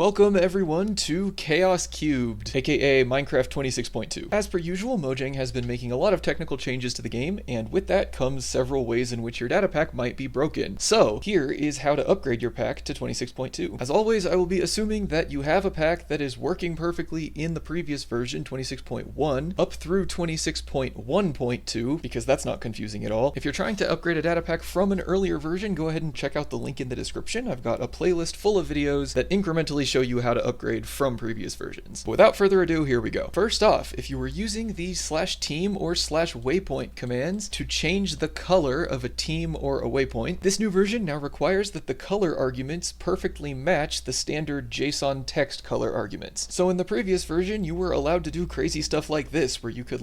Welcome everyone to Chaos Cubed, aka Minecraft 26.2. As per usual, Mojang has been making a lot of technical changes to the game, and with that comes several ways in which your data pack might be broken. So, here is how to upgrade your pack to 26.2. As always, I will be assuming that you have a pack that is working perfectly in the previous version, 26.1, up through 26.1.2, because that's not confusing at all. If you're trying to upgrade a data pack from an earlier version, go ahead and check out the link in the description. I've got a playlist full of videos that incrementally show you how to upgrade from previous versions. But without further ado, here we go. First off, if you were using the /team or /waypoint commands to change the color of a team or a waypoint, this new version now requires that the color arguments perfectly match the standard JSON text color arguments. So in the previous version, you were allowed to do crazy stuff like this, where you could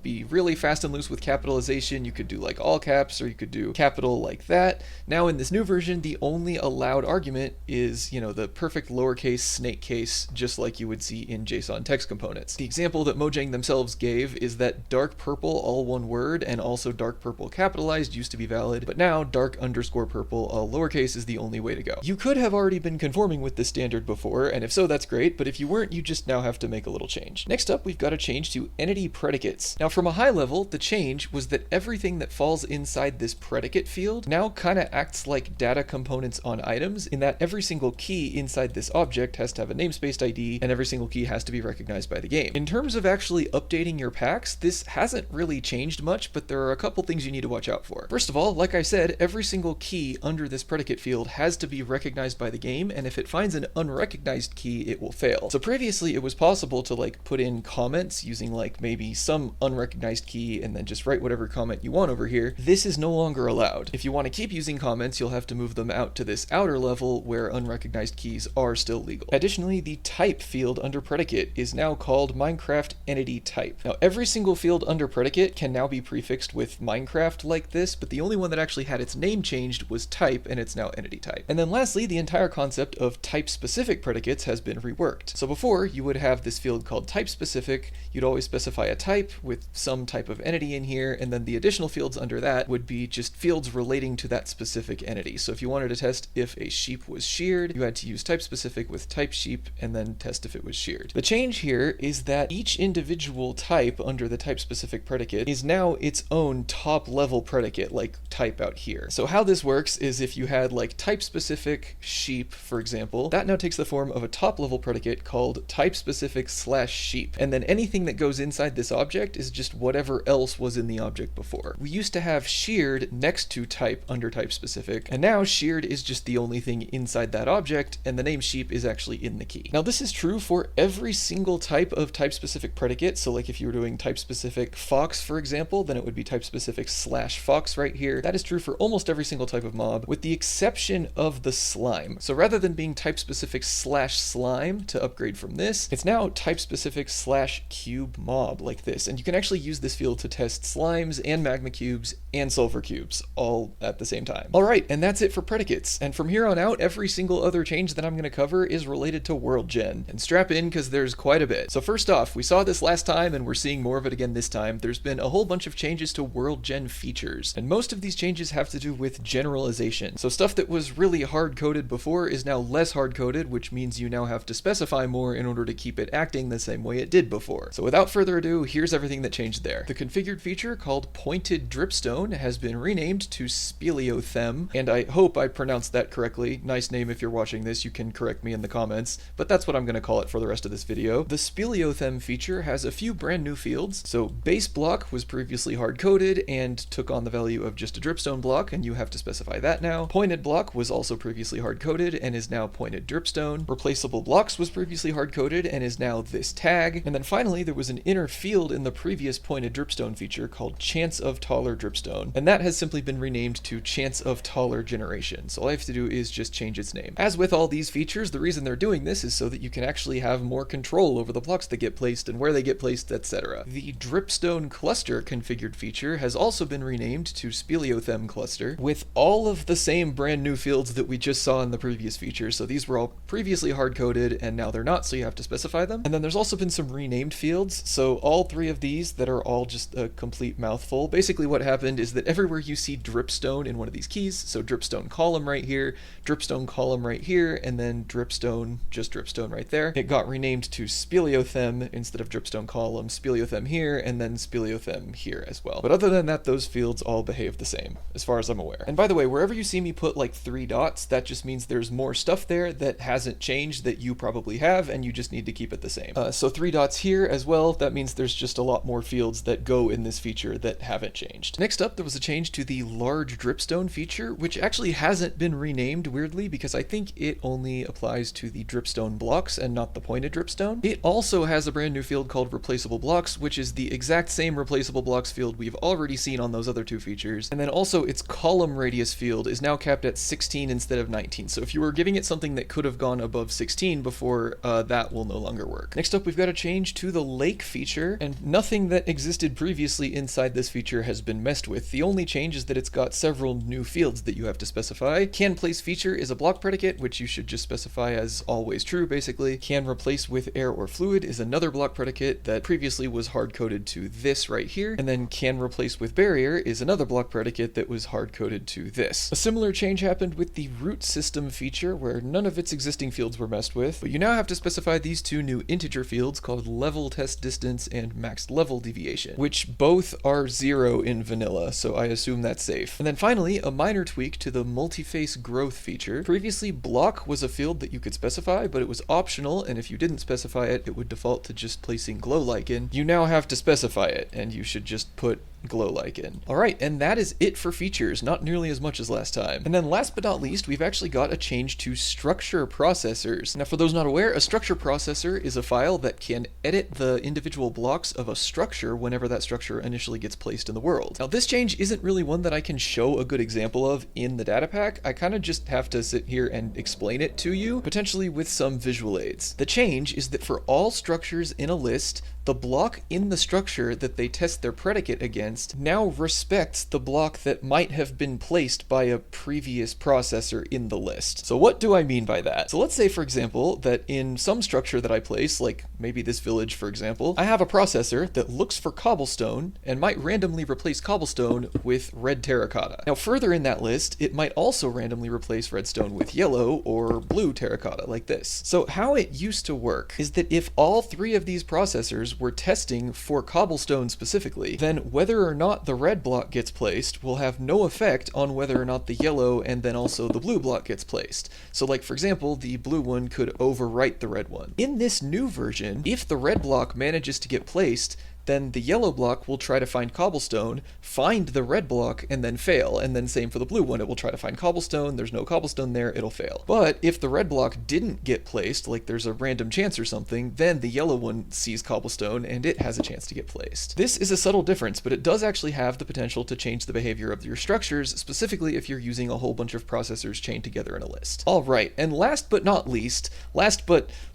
be really fast and loose with capitalization. You could do like all caps, or you could do capital like that. Now in this new version, the only allowed argument is, the perfect lowercase snake case, just like you would see in JSON text components. The example that Mojang themselves gave is that dark purple all one word and also dark purple capitalized used to be valid, but now dark_purple all lowercase is the only way to go. You could have already been conforming with this standard before, and if so, that's great, but if you weren't, you just now have to make a little change. Next up, we've got a change to entity predicates. Now from a high level, the change was that everything that falls inside this predicate field now kind of acts like data components on items, in that every single key inside this object has to have a namespace ID, and every single key has to be recognized by the game. In terms of actually updating your packs, this hasn't really changed much, but there are a couple things you need to watch out for. First of all, like I said, every single key under this predicate field has to be recognized by the game, and if it finds an unrecognized key, it will fail. So previously it was possible to put in comments using maybe some unrecognized key and then just write whatever comment you want over here. This is no longer allowed. If you want to keep using comments, you'll have to move them out to this outer level where unrecognized keys are still legal. Additionally, the type field under predicate is now called Minecraft entity type. Now every single field under predicate can now be prefixed with Minecraft like this, but the only one that actually had its name changed was type, and it's now entity type. And then lastly, the entire concept of type specific predicates has been reworked. So before, you would have this field called type specific. You'd always specify a type with some type of entity in here, and then the additional fields under that would be just fields relating to that specific entity. So if you wanted to test if a sheep was sheared, you had to use type specific with type sheep and then test if it was sheared. The change here is that each individual type under the type specific predicate is now its own top level predicate, like type out here. So how this works is if you had type specific sheep, for example, that now takes the form of a top level predicate called type specific /sheep. And then anything that goes inside this object is just whatever else was in the object before. We used to have sheared next to type under type specific, and now sheared is just the only thing inside that object, and the name sheep is actually in the key. Now this is true for every single type of type specific predicate. So if you were doing type specific fox, for example, then it would be type specific /fox right here. That is true for almost every single type of mob, with the exception of the slime. So rather than being type specific /slime to upgrade from this, it's now type specific /cube mob like this. And you can actually use this field to test slimes and magma cubes and sulfur cubes all at the same time. Alright, and that's it for predicates. And from here on out, every single other change that I'm going to cover is related to Worldgen. And strap in, because there's quite a bit. So first off, we saw this last time and we're seeing more of it again this time. There's been a whole bunch of changes to Worldgen features. And most of these changes have to do with generalization. So stuff that was really hard-coded before is now less hard-coded, which means you now have to specify more in order to keep it acting the same way it did before. So without further ado, here's everything that changed there. The configured feature called Pointed Dripstone has been renamed to Speleothem, and I hope I pronounced that correctly. Nice name if you're watching this, you can correct me in the comments, but that's what I'm going to call it for the rest of this video. The Speleothem feature has a few brand new fields. So base block was previously hard-coded and took on the value of just a dripstone block, and you have to specify that now. Pointed block was also previously hard-coded and is now pointed dripstone. Replaceable blocks was previously hard-coded and is now this tag. And then finally, there was an inner field in the previous pointed dripstone feature called chance of taller dripstone, and that has simply been renamed to chance of taller generation. So all I have to do is just change its name. As with all these features, the reason they're doing this is so that you can actually have more control over the blocks that get placed and where they get placed, etc. The dripstone cluster configured feature has also been renamed to Speleothem cluster, with all of the same brand new fields that we just saw in the previous feature. So these were all previously hard-coded and now they're not, so you have to specify them. And then there's also been some renamed fields. So all three of these that are all just a complete mouthful. Basically what happened is that everywhere you see dripstone in one of these keys, so dripstone column right here, dripstone column right here, and then dripstone, just dripstone right there. It got renamed to speleothem instead of dripstone column, speleothem here, and then speleothem here as well. But other than that, those fields all behave the same, as far as I'm aware. And by the way, wherever you see me put like 3 dots, that just means there's more stuff there that hasn't changed that you probably have, and you just need to keep it the same. So 3 dots here as well, that means there's just a lot more fields that go in this feature that haven't changed. Next up, there was a change to the large dripstone feature, which actually hasn't been renamed weirdly because I think it only applies to the dripstone blocks and not the pointed dripstone. It also has a brand new field called replaceable blocks, which is the exact same replaceable blocks field we've already seen on those other 2 features. And then also its column radius field is now capped at 16 instead of 19. So if you were giving it something that could have gone above 16 before, that will no longer work. Next up, we've got a change to the lake feature, and nothing that existed previously inside this feature has been messed with. The only change is that it's got several new fields that you have to specify. Can place feature is a block predicate, which you should just specify as always true, basically. Can replace with air or fluid is another block predicate that previously was hard-coded to this right here. And then can replace with barrier is another block predicate that was hard-coded to this. A similar change happened with the root system feature, where none of its existing fields were messed with, but you now have to specify these 2 new integer fields called level test distance and max level deviation, which both are 0 in vanilla, so I assume that's safe. And then finally, a minor tweak to the multi-face growth feature. Previously, block was a field that you could specify, but it was optional, and if you didn't specify it, it would default to just placing glow lichen. You now have to specify it, and you should just put glow lichen. Alright, and that is it for features, not nearly as much as last time. And then last but not least, we've actually got a change to structure processors. Now for those not aware, a structure processor is a file that can edit the individual blocks of a structure whenever that structure initially gets placed in the world. Now this change isn't really one that I can show a good example of in the Datapack. I kind of just have to sit here and explain it to you, potentially with some visual aids. The change is that for all structures in a list, the block in the structure that they test their predicate against now respects the block that might have been placed by a previous processor in the list. So what do I mean by that? So let's say, for example, that in some structure that I place, like maybe this village, for example, I have a processor that looks for cobblestone and might randomly replace cobblestone with red terracotta. Now further in that list, it might also randomly replace redstone with yellow or blue terracotta, like this. So how it used to work is that if all 3 of these processors were testing for cobblestone specifically, then whether or not the red block gets placed will have no effect on whether or not the yellow and then also the blue block gets placed. So like for example, the blue one could overwrite the red one. In this new version, if the red block manages to get placed, then the yellow block will try to find cobblestone, find the red block, and then fail. And then same for the blue one, it will try to find cobblestone, there's no cobblestone there, it'll fail. But if the red block didn't get placed, like there's a random chance or something, then the yellow one sees cobblestone and it has a chance to get placed. This is a subtle difference, but it does actually have the potential to change the behavior of your structures, specifically if you're using a whole bunch of processors chained together in a list. Alright, and last but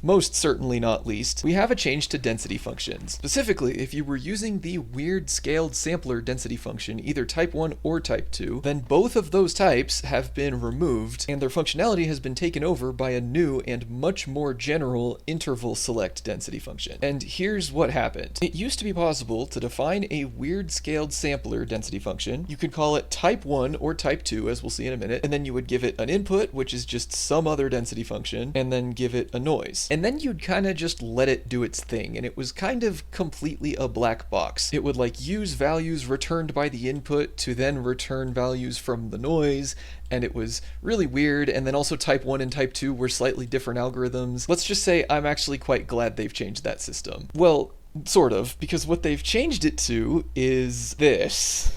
most certainly not least, we have a change to density functions. Specifically, if you were using the weird scaled sampler density function, either type 1 or type 2, then both of those types have been removed and their functionality has been taken over by a new and much more general interval select density function. And here's what happened. It used to be possible to define a weird scaled sampler density function. You could call it type 1 or type 2, as we'll see in a minute, and then you would give it an input, which is just some other density function, and then give it a noise. And then you'd kind of just let it do its thing, and it was kind of completely a black box. It would like use values returned by the input to then return values from the noise, and it was really weird. And then also type 1 and type 2 were slightly different algorithms. Let's just say I'm actually quite glad they've changed that system. Well, sort of, because what they've changed it to is this.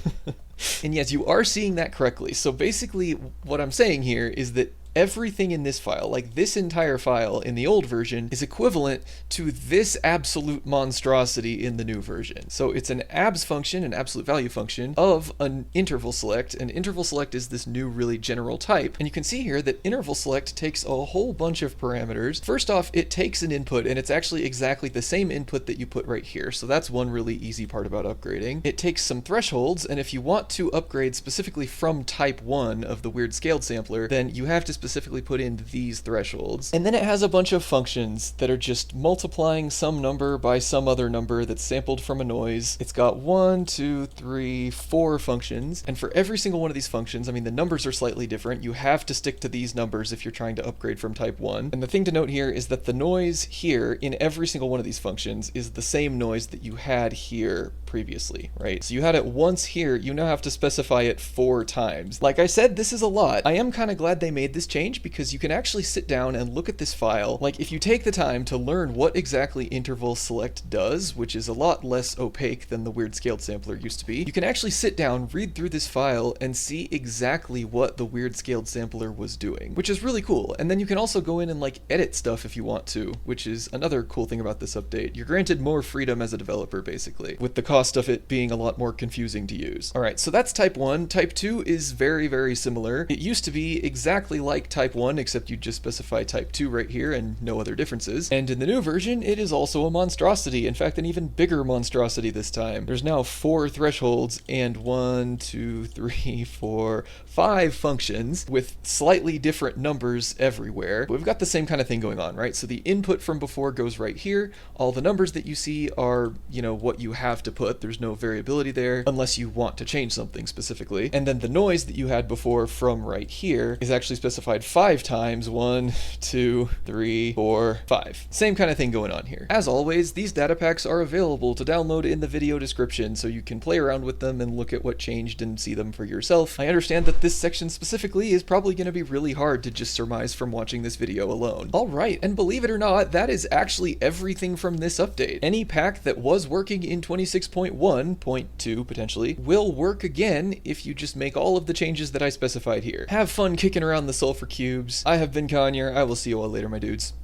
And yes, you are seeing that correctly. So basically what I'm saying here is that everything in this file, like this entire file in the old version, is equivalent to this absolute monstrosity in the new version. So it's an abs function, an absolute value function, of an interval select, and interval select is this new really general type. And you can see here that interval select takes a whole bunch of parameters. First off, it takes an input, and it's actually exactly the same input that you put right here. So that's one really easy part about upgrading. It takes some thresholds, and if you want to upgrade specifically from type 1 of the weird scaled sampler, then you have to specifically put in these thresholds. And then it has a bunch of functions that are just multiplying some number by some other number that's sampled from a noise. It's got 1, 2, 3, 4 functions, and for every single one of these functions, I mean, the numbers are slightly different. You have to stick to these numbers if you're trying to upgrade from type 1. And the thing to note here is that the noise here in every single one of these functions is the same noise that you had here previously, right? So you had it once here, you now have to specify it 4 times. Like I said, this is a lot. I am kind of glad they made this change because you can actually sit down and look at this file. Like, if you take the time to learn what exactly interval select does, which is a lot less opaque than the weird scaled sampler used to be, you can actually sit down, read through this file, and see exactly what the weird scaled sampler was doing, which is really cool. And then you can also go in and like edit stuff if you want to, which is another cool thing about this update. You're granted more freedom as a developer, basically, with the cost of it being a lot more confusing to use. Alright, so that's type 1. Type 2 is very, very similar. It used to be exactly like type 1, except you just specify type 2 right here and no other differences. And in the new version, it is also a monstrosity. In fact, an even bigger monstrosity this time. There's now 4 thresholds and 1, 2, 3, 4, 5 functions with slightly different numbers everywhere. But we've got the same kind of thing going on, right? So the input from before goes right here. All the numbers that you see are, what you have to put. There's no variability there unless you want to change something specifically. And then the noise that you had before from right here is actually specified 5 times. 1, 2, 3, 4, 5. Same kind of thing going on here. As always, these data packs are available to download in the video description, so you can play around with them and look at what changed and see them for yourself. I understand that this section specifically is probably going to be really hard to just surmise from watching this video alone. Alright, and believe it or not, that is actually everything from this update. Any pack that was working in 26.1.2 potentially will work again if you just make all of the changes that I specified here. Have fun kicking around the sulfur cubes. I have been Kanye. I will see you all later, my dudes.